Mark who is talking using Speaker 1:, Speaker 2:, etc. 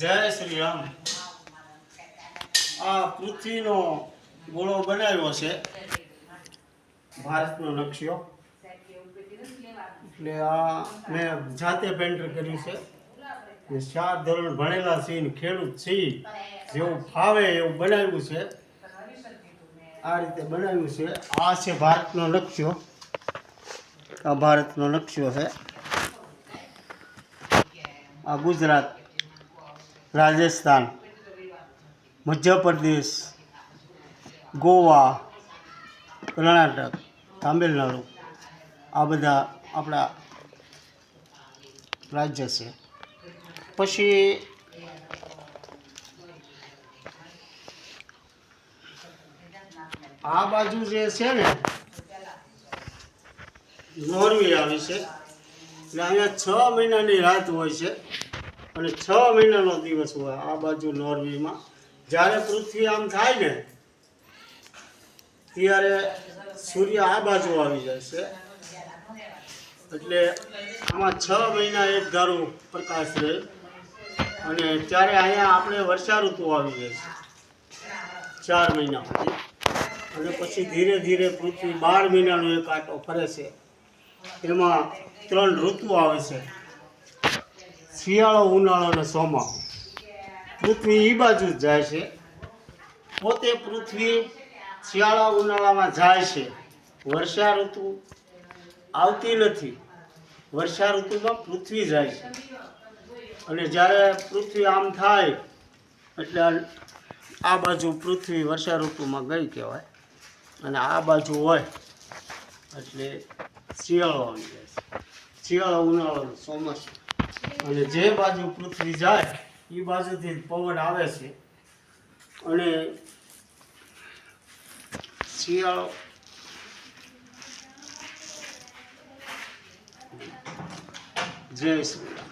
Speaker 1: જય શ્રી રામ। આ પૃથ્વીનો ગોળો બનાવ્યો છે, ભારતનો નકશો। એટલે આ મેં જાતે પેન્ટર કર્યું છે। 4 ધોરણ ભણેલા છીએ ને ખેડૂત છીએ, જેવું ફાવે એવું બનાવ્યું છે। આ રીતે બનાવ્યું છે। આ છે ભારતનો નકશો। આ ભારતનો નકશો છે। આ ગુજરાત, રાજસ્થાન, મધ્ય પ્રદેશ, ગોવા, કર્ણાટક, તામિલનાડુ, આ બધા આપણા રાજ્ય છે। પછી આ બાજુ જે છે ને નોર્વે આવી છે। એટલે અહીંયા 6 મહિનાની રાત હોય છે અને 6 મહિનાનો દિવસ હોય। આ બાજુ નોર્વેમાં જ્યારે પૃથ્વી આમ થાય ને ત્યારે સૂર્ય આ બાજુ આવી જાય છે। એટલે આમાં 6 મહિના એક ધારો પ્રકાશ રહે અને ત્યારે અહીંયા આપણે વર્ષા ઋતુ આવી જાય છે 4 મહિના સુધી। અને પછી ધીરે ધીરે પૃથ્વી 12 મહિનાનો એક આંટો ફરે છે। એમાં 3 ઋતુ આવે છે, શિયાળો, ઉનાળો અને ચોમાસું। પૃથ્વી એ બાજુ જ જાય છે। પોતે પૃથ્વી શિયાળા ઉનાળામાં જાય છે, વર્ષા ઋતુ આવતી નથી। વર્ષા ઋતુમાં પૃથ્વી જાય છે અને જ્યારે પૃથ્વી આમ થાય એટલે આ બાજુ પૃથ્વી વર્ષા ઋતુમાં ગઈ કહેવાય અને આ બાજુ હોય એટલે શિયાળો આવી જાય છે। શિયાળો, ઉનાળો, ચોમાસું। અને જે બાજુ પૃથ્વી જાય એ બાજુથી પવન આવે છે અને શિયાળો, જય શ્રી રામ।